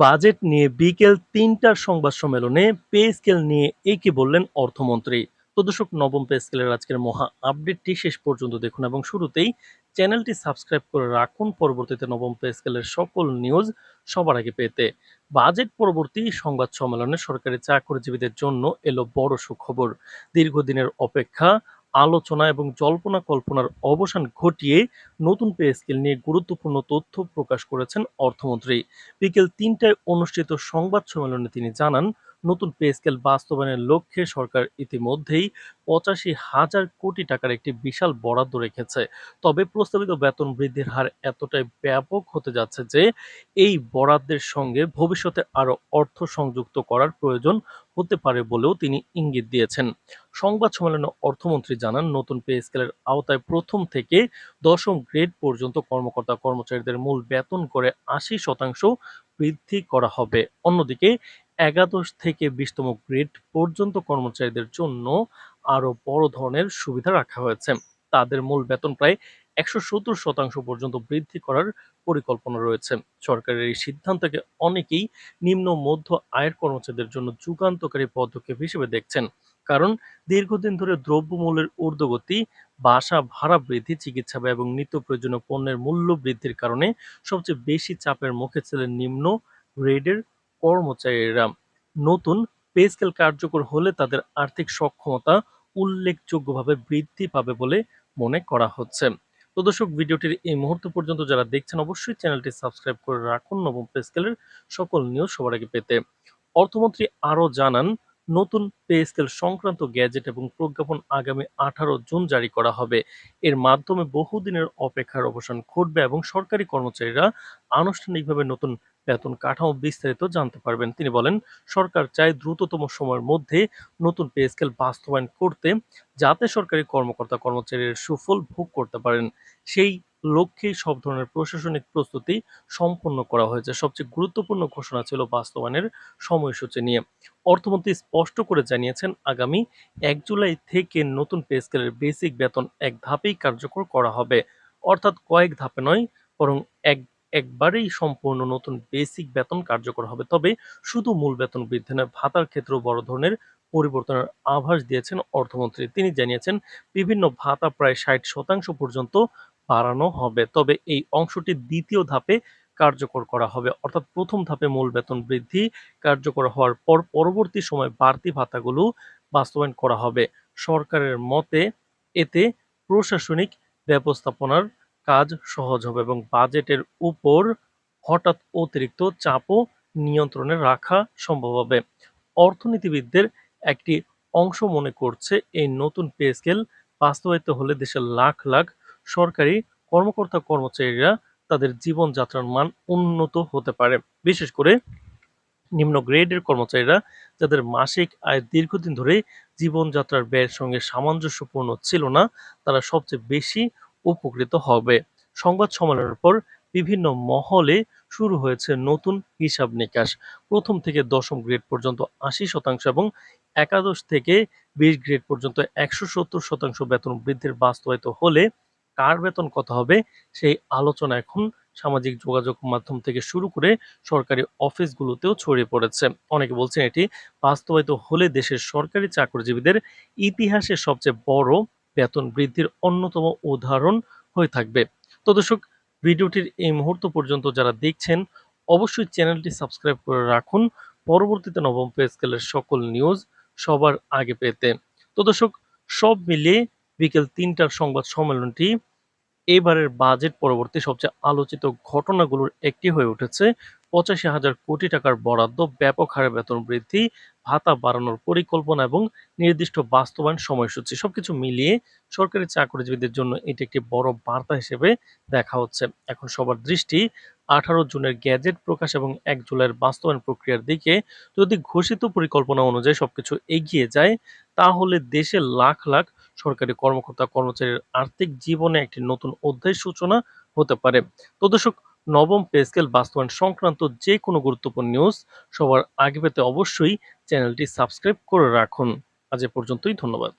Budget নিয়ে বিকেল ৩টার সংবাদ সম্মেলনে পে স্কেল নিয়ে কি বললেন অর্থমন্ত্রী। তো দর্শক, নবম পে স্কেলের আজকের মহা আপডেটটি শেষ পর্যন্ত দেখুন এবং শুরুতেই চ্যানেলটি সাবস্ক্রাইব করে রাখুন পরবর্তীতে নবম পে স্কেলের সকল নিউজ সবার আগে পেতে। বাজেট পরবর্তী সংবাদ সম্মেলনে সরকারি চাকরিজীবীদের জন্য এলো বড় সুখবর। দীর্ঘদিনের অপেক্ষা, আলোচনা এবং জল্পনা কল্পনার অবসান ঘটিয়ে নতুন পে স্কেল নিয়ে গুরুত্বপূর্ণ তথ্য প্রকাশ করেছেন অর্থমন্ত্রী। বিকেল ৩টায় অনুষ্ঠিত সংবাদ সম্মেলনে তিনি জানান, নতুন পে স্কেল বাস্তবায়নের লক্ষ্যে সরকার ইতিমধ্যেই ৮৫,০০০ কোটি টাকার একটি বিশাল বরাদ্দ রেখেছে। তবে প্রস্তাবিত বেতন বৃদ্ধির হার এতটাই ব্যাপক হতে যাচ্ছে যে এই বরাদ্দের সঙ্গে ভবিষ্যতে আরও অর্থ সংযুক্ত করার প্রয়োজন হতে পারে বলেও তিনি ইঙ্গিত দিয়েছেন। সংবাদ সম্মেলনে অর্থমন্ত্রী জানান, নতুন পে স্কেলের আওতায় প্রথম থেকে দশম গ্রেড পর্যন্ত কর্মকর্তা কর্মচারীদের মূল বেতন করে ৮০% বৃদ্ধি করা হবে। অন্যদিকে একাদশ থেকে ২০তম গ্রেড পর্যন্ত কর্মচারীদের জন্য আরো বড় ধরনের সুবিধা রাখা হয়েছে। তাদের মূল বেতন প্রায় ১৭০% পর্যন্ত বৃদ্ধি করার পরিকল্পনা রয়েছে। সরকারের এই সিদ্ধান্তকে অনেকেই নিম্ন মধ্য আয়ের কর্মচারীদের জন্য যুগান্তকারী পদক্ষেপ হিসেবে দেখছেন। কারণ দীর্ঘদিন ধরে দ্রব্যমূল্যের ঊর্ধ্বগতি, বাসা ভাড়া বৃদ্ধি, চিকিৎসা ব্যয় এবং নিত্য প্রয়োজনীয় পণ্যের মূল্য বৃদ্ধির কারণে সবচেয়ে বেশি চাপের মুখে ছিলেন নিম্ন গ্রেডের কর্মচারীরা। নতুন পে স্কেল কার্যকর হলে তাদের আর্থিক সক্ষমতা উল্লেখযোগ্যভাবে বৃদ্ধি পাবে বলে মনে করা হচ্ছে। তো দর্শক, ভিডিওটির এই মুহূর্ত পর্যন্ত যারা দেখছেন অবশ্যই চ্যানেলটি সাবস্ক্রাইব করে রাখুন নবম পে স্কেলের সকল নিউজ সবার আগে পেতে। অর্থমন্ত্রী আরও জানান, নতুন পে স্কেল সংক্রান্ত গ্যাজেট এবং প্রজ্ঞাপন আগামী ১৮ জুন জারি করা হবে। এর মাধ্যমে বহুদিনের অপেক্ষার অবসান ঘটবে এবং সরকারি কর্মচারীরা আনুষ্ঠানিকভাবে নতুন বেতন কাঠামো বিস্তারিত জানতে পারবেন। তিনি বলেন, সরকার চায় দ্রুততম সময়ের মধ্যে নতুন পে স্কেল বাস্তবায়ন করতে, যাতে সরকারি কর্মকর্তা কর্মচারীর সুফল ভোগ করতে পারেন। সেই লক্ষ্যেই সব ধরনের প্রশাসনিক প্রস্তুতি সম্পন্ন করা হয়েছে। সবচেয়ে গুরুত্বপূর্ণ ঘোষণা ছিল বাস্তবায়নের সময়সূচি নিয়ে। অর্থমন্ত্রী স্পষ্ট করে জানিয়েছেন, আগামী ১ জুলাই থেকে নতুন পে স্কেলের বেসিক বেতন এক ধাপেই কার্যকর করা হবে। অর্থাৎ কয়েক ধাপে নয়, বরং একবারেই সম্পূর্ণ নতুন বেসিক বেতন কার্যকর হবে। তবে শুধু মূল বেতন বৃদ্ধি নয়, ভাতার ক্ষেত্রেও বড় ধরনের পরিবর্তনের আভাস দিয়েছেন অর্থমন্ত্রী। তিনি জানিয়েছেন, বিভিন্ন ভাতা প্রায় ৬০% পর্যন্ত বাড়ানো হবে। তবে এই অংশটি দ্বিতীয় ধাপে কার্যকর করা হবে। অর্থাৎ প্রথম ধাপে মূল বেতন বৃদ্ধি কার্যকর হওয়ার পর পরবর্তী সময়ে বাড়তি ভাতাগুলো বাস্তবায়ন করা হবে। সরকারের মতে এতে প্রশাসনিক ব্যবস্থাপনার কাজ সহজ হবে এবং বাজেটের উপর হঠাৎ অতিরিক্ত চাপও নিয়ন্ত্রণে রাখা সম্ভব হবে। অর্থনীতিবিদদের একটি অংশ মনে করছে, এই নতুন পে স্কেল বাস্তবায়িত হলে দেশের লাখ লাখ সরকারি কর্মকর্তা কর্মচারীরা তাদের জীবনযাত্রার মান উন্নত হতে পারে। বিশেষ করে নিম্ন গ্রেডের কর্মচারীরা, যাদের মাসিক আয় দীর্ঘদিন ধরে জীবনযাত্রার ব্যয়ের সঙ্গে সামঞ্জস্যপূর্ণ ছিল না, তারা সবচেয়ে বেশি উপকৃত হবে। সংবাদ সম্মেলনের পর বিভিন্ন মহলে শুরু হয়েছে নতুন হিসাব নিকাশ। প্রথম থেকে দশম গ্রেড পর্যন্ত ৮০% এবং একাদশ থেকে ২০ গ্রেড পর্যন্ত ১৭০% বেতন বৃদ্ধির বাস্তবায়িত হলে কার বেতন কত হবে সেই আলোচনা এখন সামাজিক যোগাযোগ মাধ্যম থেকে শুরু করে সরকারি অফিসগুলোতেও ছড়িয়ে পড়েছে। অনেকে বলছেন, এটি বাস্তবায়িত হলে দেশের সরকারি চাকরিজীবীদের ইতিহাসে সবচেয়ে বড় বেতন বৃদ্ধির অন্যতম উদাহরণ হয়ে থাকবে। তো দর্শক, ভিডিওটির এই মুহূর্ত পর্যন্ত যারা দেখছেন অবশ্যই চ্যানেলটি সাবস্ক্রাইব করে রাখুন পরবর্তীতে নবম পে স্কেলের সকল নিউজ সবার আগে পেতে। তো দর্শক, সব মিলিয়ে বিকেল ৩টার সংবাদ সম্মেলনটি এবারের বাজেট পরবর্তী সবচেয়ে আলোচিত ঘটনাগুলোর একটি হয়ে উঠেছে। ৮৫,০০০ কোটি টাকার বরাদ্দ, ব্যাপক হারে বেতন বৃদ্ধি, ভাতা বাড়ানোর পরিকল্পনা এবং নির্দিষ্ট বাস্তবায়ন সময়সূচি সবকিছু মিলিয়ে সরকারি চাকরিজীবীদের জন্য এটি একটি বড় বার্তা হিসেবে দেখা হচ্ছে। এখন সবার দৃষ্টি ১৮ জুনের গ্যাজেট প্রকাশ এবং ১ জুলাইয়ের বাস্তবায়ন প্রক্রিয়ার দিকে। যদি ঘোষিত পরিকল্পনা অনুযায়ী সবকিছু এগিয়ে যায়, তাহলে দেশের লাখ লাখ সরকারি কর্মকর্তা কর্মচারীর আর্থিক জীবনে একটি নতুন অধ্যায় সূচনা হতে পারে। তো দর্শক, নবম পে স্কেল বাস্তবায়ন সংক্রান্ত যে কোনো গুরুত্বপূর্ণ নিউজ সবার আগে পেতে অবশ্যই চ্যানেলটি সাবস্ক্রাইব করে রাখুন। আজ এ পর্যন্তই, ধন্যবাদ।